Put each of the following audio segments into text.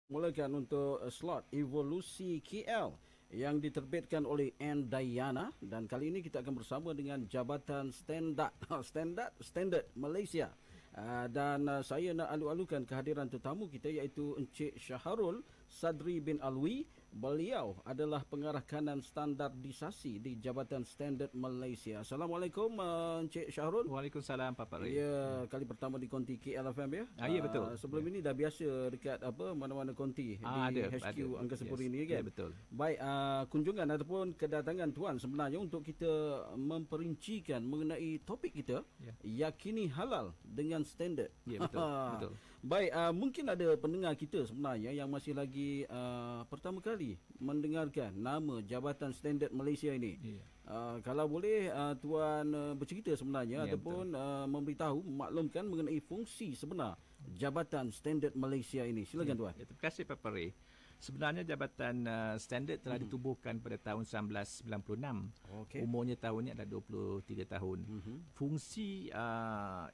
Mulakan untuk slot Evolusi KL yang diterbitkan oleh N. Dayana, dan kali ini kita akan bersama dengan Jabatan Standard Malaysia. Dan saya nak alu-alukan kehadiran tetamu kita, iaitu Encik Syahrul Sadri bin Alwi. Beliau adalah pengarah kanan standardisasi di Jabatan Standard Malaysia. Assalamualaikum Encik Syahrul. Waalaikumsalam Pak Ray. Ya, kali pertama di konti KLFM ya. Ya betul. Sebelum ini dah biasa dekat mana-mana konti di HQ Angkasa Puri ni kan. Ya betul. Baik, kunjungan ataupun kedatangan tuan sebenarnya untuk kita memperincikan mengenai topik kita, yakini halal dengan standard. Ya betul. Betul. Baik, mungkin ada pendengar kita sebenarnya yang masih lagi pertama kali mendengarkan nama Jabatan Standard Malaysia ini. Ya. Kalau boleh tuan bercerita sebenarnya ataupun memberitahu, maklumkan mengenai fungsi sebenar Jabatan Standard Malaysia ini. Silakan tuan. Terima kasih Pak Ray. Sebenarnya Jabatan Standard telah ditubuhkan pada tahun 1996. Okay. Umurnya tahun ini adalah 23 tahun. Fungsi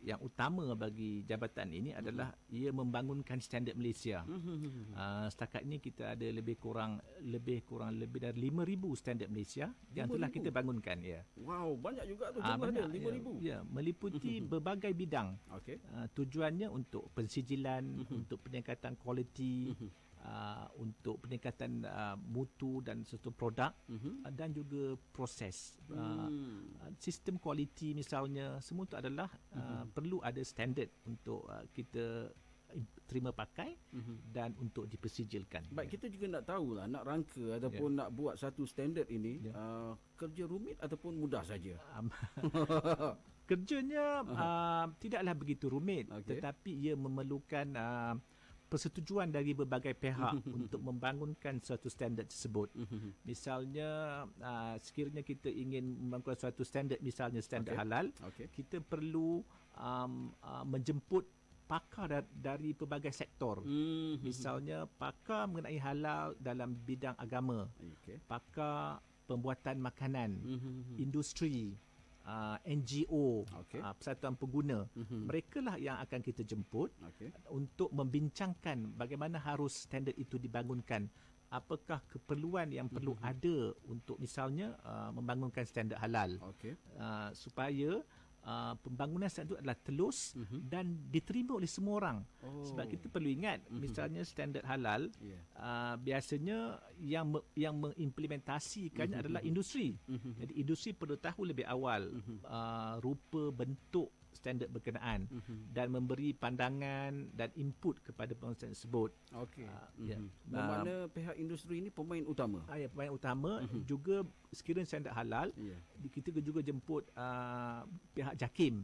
yang utama bagi jabatan ini adalah ia membangunkan standard Malaysia. Setakat ini kita ada lebih kurang dari 5,000 standard Malaysia yang telah kita bangunkan. Ya. Wow, banyak juga tu jumlahnya, 5,000. Ya, meliputi berbagai bidang. Okay. Tujuannya untuk pensijilan, untuk peningkatan kualiti, untuk peningkatan mutu dan suatu produk, dan juga proses. Sistem kualiti misalnya, semua itu adalah perlu ada standard untuk kita terima pakai dan untuk dipersijilkan. Baik, kita juga nak tahulah, nak rangka ataupun nak buat satu standard ini, kerja rumit ataupun mudah saja? Kerjanya tidaklah begitu rumit, tetapi ia memerlukan persetujuan dari berbagai pihak untuk membangunkan suatu standard tersebut. Misalnya sekiranya kita ingin membangunkan suatu standard, misalnya standard halal, kita perlu menjemput pakar dari pelbagai sektor. Misalnya pakar mengenai halal dalam bidang agama, pakar pembuatan makanan, industri, NGO, persatuan pengguna. Mereka lah yang akan kita jemput untuk membincangkan bagaimana harus standard itu dibangunkan. Apakah keperluan yang perlu ada untuk misalnya membangunkan standard halal, supaya pembangunan standard itu adalah telus dan diterima oleh semua orang. Sebab kita perlu ingat, misalnya standard halal, biasanya yang mengimplementasikannya adalah industri. Jadi industri perlu tahu lebih awal rupa bentuk standard berkenaan dan memberi pandangan dan input kepada pembangunan tersebut. Bermakna pihak industri ini pemain utama. Pemain utama. Juga sekiranya standard halal, kita juga jemput pihak JAKIM,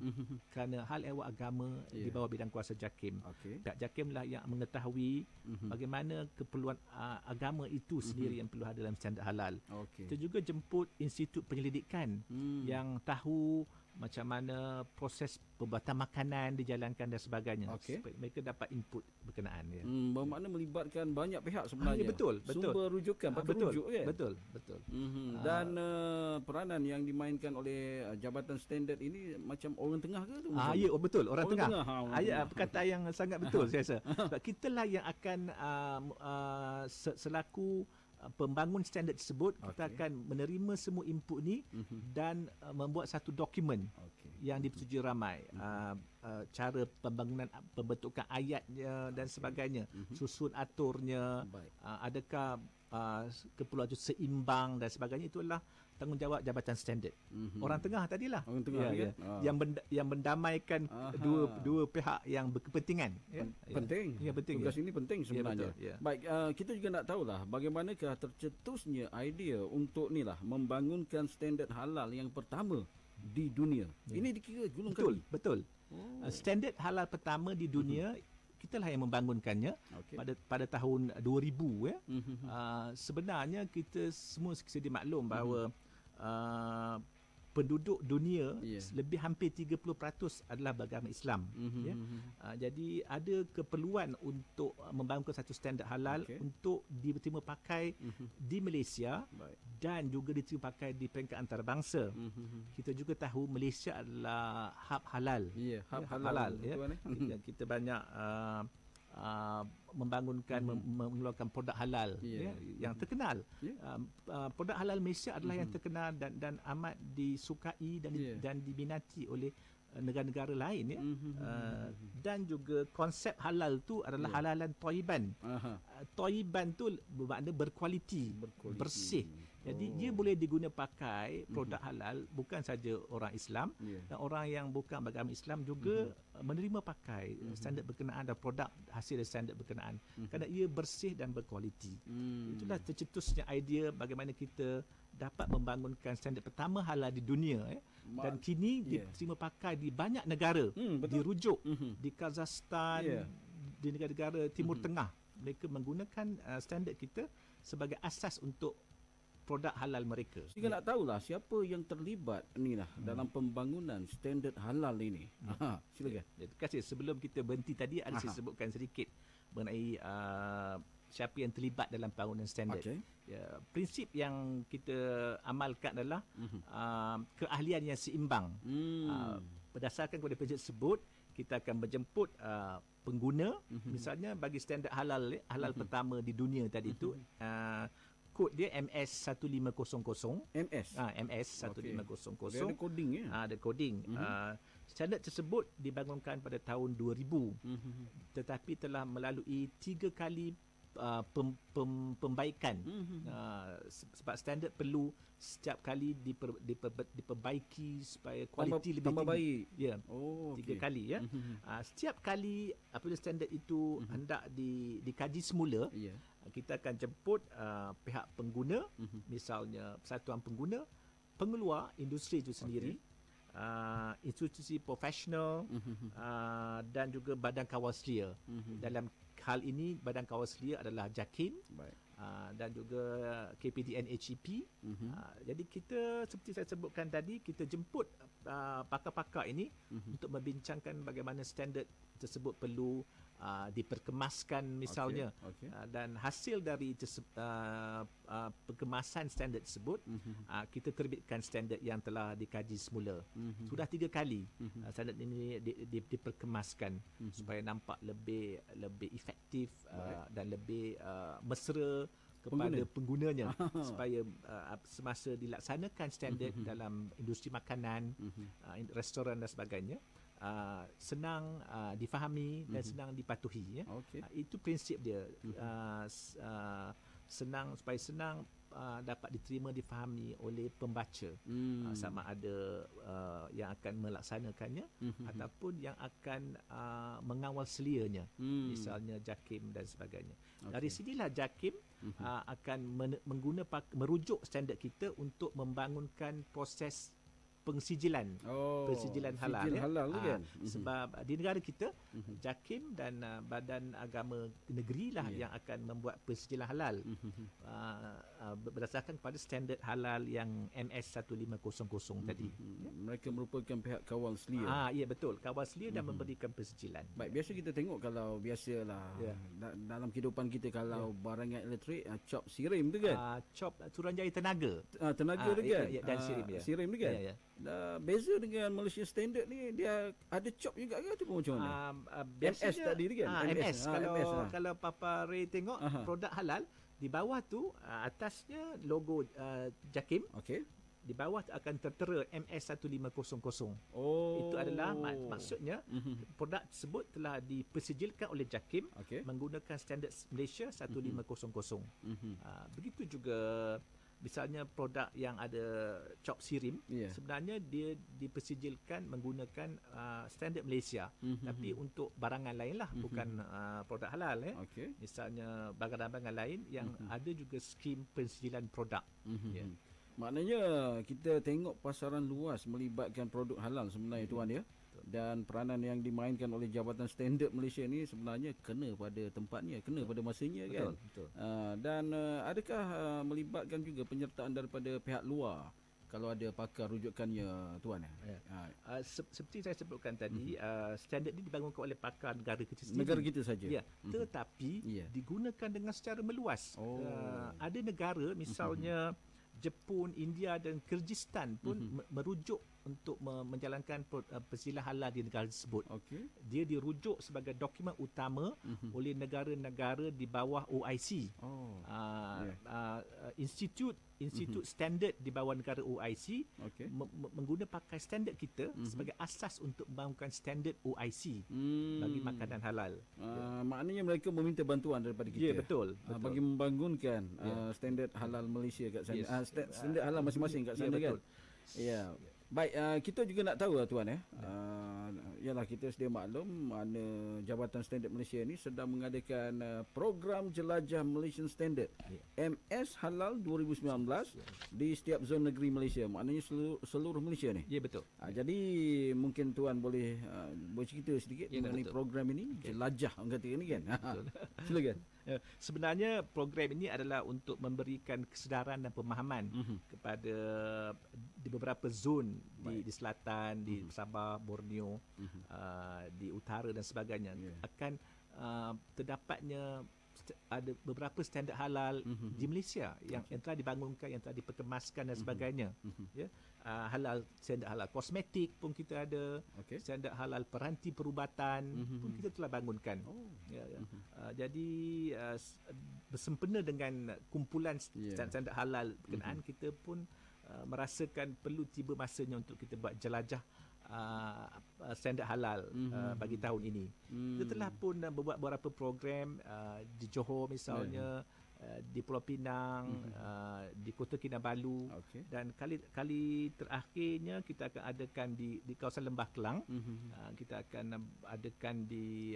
kerana hal ehwal agama di bawah bidang kuasa JAKIM. Pihak JAKIM lah yang mengetahui bagaimana keperluan agama itu sendiri yang perlu ada dalam standard halal. Kita juga jemput institut penyelidikan yang tahu macam mana proses pembuatan makanan dijalankan dan sebagainya, supaya mereka dapat input berkenaan. Bermakna melibatkan banyak pihak sebenarnya. Betul. Sumber rujukan, rujuk kan? Betul. Dan peranan yang dimainkan oleh Jabatan Standard ini macam orang tengah ke tu? Ya, betul, orang tengah. Perkataan yang sangat betul saya rasa. Sebab kitalah yang akan selaku pembangun standard tersebut, kita akan menerima semua input ni dan membuat satu dokumen yang disetujui ramai. Cara pembangunan, pembentukan ayatnya dan sebagainya, susun aturnya, adakah keperluan itu seimbang dan sebagainya, itulah tanggungjawab Jabatan Standard. Orang tengah tadilah. Orang tengah kan? Yang mendamaikan dua pihak yang berkepentingan. Penting. Penting. Tugas ini penting sebenarnya. Baik, kita juga nak tahulah bagaimanakah tercetusnya idea untuk membangunkan standard halal yang pertama di dunia. Ini dikira gulung kali. Betul. Standard halal pertama di dunia, kitalah yang membangunkannya pada tahun 2000. Sebenarnya kita semua sedia maklum bahawa penduduk dunia lebih hampir 30% adalah beragama Islam. Jadi ada keperluan untuk membangunkan satu standard halal untuk diterima pakai di Malaysia dan juga diterima pakai di peringkat antarabangsa. Kita juga tahu Malaysia adalah hub halal. Hub halal. Kita banyak membangunkan mengeluarkan produk halal yang terkenal. Produk halal Malaysia adalah yang terkenal dan amat disukai dan diminati oleh negara-negara lain dan juga konsep halal tu adalah halalan thayyiban. Thayyiban tu bermakna berkualiti, bersih. Jadi dia boleh diguna pakai produk halal bukan saja orang Islam dan orang yang bukan beragama Islam juga menerima pakai standard berkenaan dan produk hasil standard berkenaan kerana ia bersih dan berkualiti. Itulah tercetusnya idea bagaimana kita dapat membangunkan standard pertama halal di dunia dan kini diterima pakai di banyak negara. Dirujuk di Kazakhstan, di negara-negara Timur Tengah. Mereka menggunakan standard kita sebagai asas untuk produk halal mereka. Kita nak tahulah siapa yang terlibat dalam pembangunan standard halal ini. Silakan. Terima kasih. Sebelum kita berhenti tadi saya sebutkan sedikit mengenai siapa yang terlibat dalam pembangunan standard. Prinsip yang kita amalkan adalah keahlian yang seimbang. Berdasarkan kepada prinsip tersebut, kita akan menjemput pengguna, misalnya bagi standard halal pertama di dunia tadi itu, kod dia MS1500. MS1500. Dia ada coding ya? Ada coding. Standard tersebut dibangunkan pada tahun 2000. Tetapi telah melalui 3 kali pembaikan. Sebab standard perlu setiap kali diperbaiki supaya kualiti lebih tinggi. Baik. Ya. 3 kali ya. Setiap kali apabila standard itu hendak dikaji semula, kita akan jemput pihak pengguna, misalnya persatuan pengguna, pengeluar industri itu sendiri, institusi profesional, dan juga badan kawal selia. Dalam hal ini badan kawal selia adalah JAKIM dan juga KPDN HEP. Jadi kita seperti saya sebutkan tadi, kita jemput pakar-pakar ini untuk membincangkan bagaimana standard tersebut perlu diperkemaskan misalnya. Dan hasil dari perkemasan standard tersebut, kita terbitkan standard yang telah dikaji semula. Sudah 3 kali standard ini diperkemaskan supaya nampak lebih efektif dan lebih mesra kepada penggunanya supaya semasa dilaksanakan standard dalam industri makanan, restoran dan sebagainya, senang difahami dan senang dipatuhi. Itu prinsip dia. Senang supaya senang dapat diterima, difahami oleh pembaca, sama ada yang akan melaksanakannya ataupun yang akan mengawal selianya, misalnya JAKIM dan sebagainya. Dari sinilah JAKIM akan merujuk standard kita untuk membangunkan proses pensijilan halal, halal kan? Sebab di negara kita JAKIM dan Badan Agama Negeri lah yang akan membuat pensijilan halal berdasarkan kepada standard halal yang MS1500 tadi. Mereka merupakan pihak kawal selia. Ya betul, kawal selia dan memberikan pensijilan. Baik, biasa kita tengok kalau biasalah dalam kehidupan kita kalau barangan elektrik, cop sirim tu kan? Cop Suruhanjaya Tenaga. Tenaga tu kan? Dan sirim dia. Sirim tu kan? Beza dengan Malaysia Standard ni, dia ada cop juga ke ataupun macam mana? MS tadi tu kan? MS. Kalau Papa Ray tengok produk halal, di bawah tu atasnya logo JAKIM. Di bawah akan tertera MS1500. Itu adalah maksudnya produk tersebut telah dipersijilkan oleh JAKIM menggunakan standard Malaysia 1500. Begitu juga misalnya produk yang ada cop sirim, sebenarnya dia dipersijilkan menggunakan standard Malaysia, tapi untuk barangan lain lah, bukan produk halal. Misalnya barangan-barangan lain yang ada juga skim pensijilan produk. Maknanya kita tengok pasaran luas melibatkan produk halal sebenarnya tuan ya. Dan peranan yang dimainkan oleh Jabatan Standard Malaysia ni sebenarnya kena pada tempatnya, kena pada masanya kan. Dan adakah melibatkan juga penyertaan daripada pihak luar kalau ada pakar rujukannya tuan? Seperti saya sebutkan tadi, standard ini dibangunkan oleh pakar negara kita sendiri. Negara kita saja. Tetapi digunakan dengan secara meluas. Ada negara misalnya Jepun, India dan Kyrgyzstan pun merujuk menjalankan persilah halal di negara tersebut. Okey. Dia dirujuk sebagai dokumen utama oleh negara-negara di bawah OIC. Institut standard di bawah negara OIC mengguna pakai standard kita sebagai asas untuk membangunkan standard OIC bagi makanan halal. Maknanya mereka meminta bantuan daripada kita. Ya, betul. Bagi membangunkan standard halal Malaysia kat sana. Standard halal masing-masing kat sana, kan. Ya. Baik, kita juga nak tahu tuan, ialah kita sedia maklum mana Jabatan Standard Malaysia ni sedang mengadakan program jelajah Malaysian Standard MS Halal 2019 di setiap zon negeri Malaysia. Maknanya seluruh Malaysia ni. Ya, betul. Jadi mungkin tuan boleh bercerita sedikit mengenai program ini, jelajah orang kata ni, kan. Silakan. Sebenarnya program ini adalah untuk memberikan kesedaran dan pemahaman kepada di beberapa zon di selatan, di Sabah, Borneo, di utara dan sebagainya. Akan terdapatnya ada beberapa standard halal di Malaysia yang telah dibangunkan, yang telah diperkemaskan dan sebagainya. Ya, halal, standard halal kosmetik pun kita ada, standard halal peranti perubatan pun kita telah bangunkan. Jadi bersempena dengan kumpulan standard halal berkenaan, kita pun merasakan perlu tiba masanya untuk kita buat jelajah standard halal bagi tahun ini. Kita telah pun membuat beberapa program di Johor misalnya, di Pulau Pinang, di Kota Kinabalu, dan kali terakhirnya kita akan adakan di kawasan Lembah Kelang. Kita akan adakan di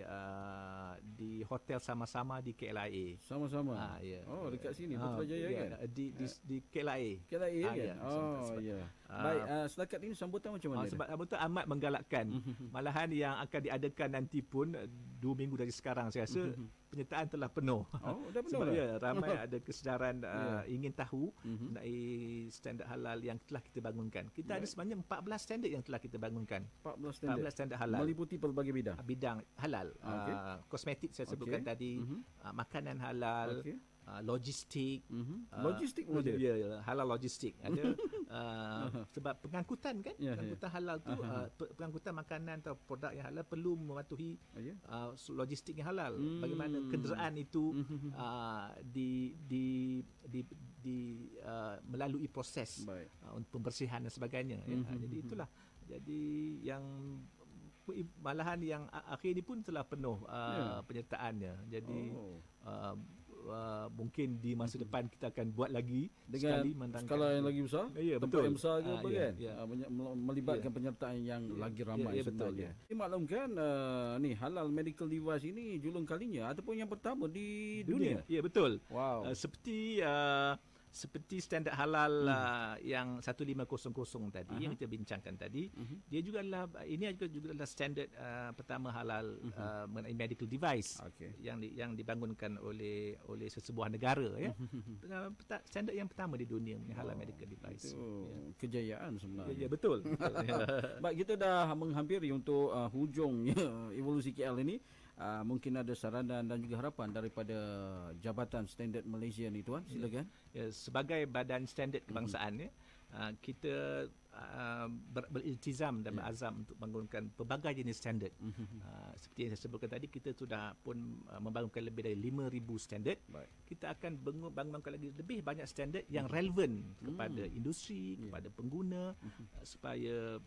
hotel sama-sama di KLIA. Sama-sama. Oh, dekat sini Putrajaya, kan? Di KLIA. KLIA, kan? Baik, setakat ini sambutan macam mana? Sambutan amat menggalakkan. Malahan yang akan diadakan nanti pun 2 minggu dari sekarang, saya rasa penyertaan telah penuh. Dah penuh. Sebab ramai ada kesedaran ingin tahu mengenai standard halal yang telah kita bangunkan. Kita ada sebenarnya 14 standard yang telah kita bangunkan. 14 standard halal. Meliputi pelbagai bidang. Bidang halal. Kosmetik saya sebutkan tadi, makanan halal, logistik. Logistik pun ada? Ya, halal logistik ada. Sebab pengangkutan, kan, pengangkutan halal tu, pengangkutan makanan atau produk yang halal perlu mematuhi logistik yang halal. Bagaimana kenderaan itu melalui proses untuk pembersihan dan sebagainya. Jadi itulah. Jadi yang malahan yang akhir ini pun telah penuh penyertaannya. Jadi mungkin di masa depan kita akan buat lagi dengan skala yang lagi besar, tempat yang besar ke apa, kan? Melibatkan penyertaan yang lagi ramai sebenarnya. Dimaklumkan ni halal medical device ini julung kalinya ataupun yang pertama di dunia. Ya, betul. Wow. Seperti standard halal yang 1500 tadi yang kita bincangkan tadi, dia juga adalah standard pertama halal mengenai medical device yang dibangunkan oleh sesebuah negara, ya. Standard yang pertama di dunia mengenai halal medical device. Itu kejayaan sebenarnya. Ya, betul. Baik, kita dah menghampiri untuk hujungnya evolusi KL ini. Mungkin ada saranan dan juga harapan daripada Jabatan Standard Malaysia ni, tuan. Silakan. Sebagai badan standard kebangsaan, kita beriltizam dan berazam untuk membangunkan pelbagai jenis standard. Seperti yang saya sebutkan tadi, kita sudah pun membangunkan lebih dari 5,000 standard. Kita akan bangunkan lagi lebih banyak standard yang relevan kepada industri, kepada pengguna, supaya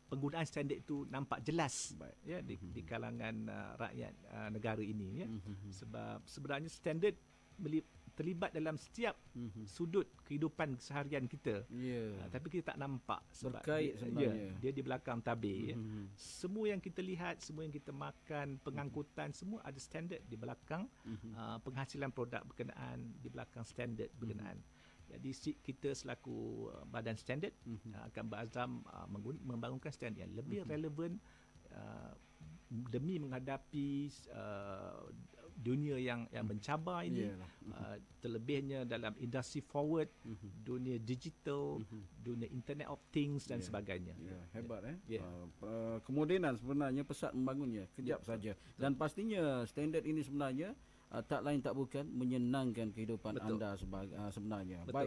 penggunaan standard itu nampak jelas di kalangan rakyat negara ini, ya. Sebab sebenarnya standard terlibat dalam setiap sudut kehidupan keseharian kita. Tapi kita tak nampak sebab dia di belakang tabir. Semua yang kita lihat, semua yang kita makan, pengangkutan, semua ada standard di belakang. Penghasilan produk berkenaan di belakang standard berkenaan. Jadi kita selaku badan standard akan berazam membangunkan standard yang lebih relevan demi menghadapi dunia yang mencabar ini, terlebihnya dalam industri forward, dunia digital, dunia Internet of Things dan sebagainya. Hebat, kemodenan sebenarnya pesat membangunnya kejap saja. Dan pastinya standard ini sebenarnya tak lain tak bukan menyenangkan kehidupan anda sebenarnya. Baik.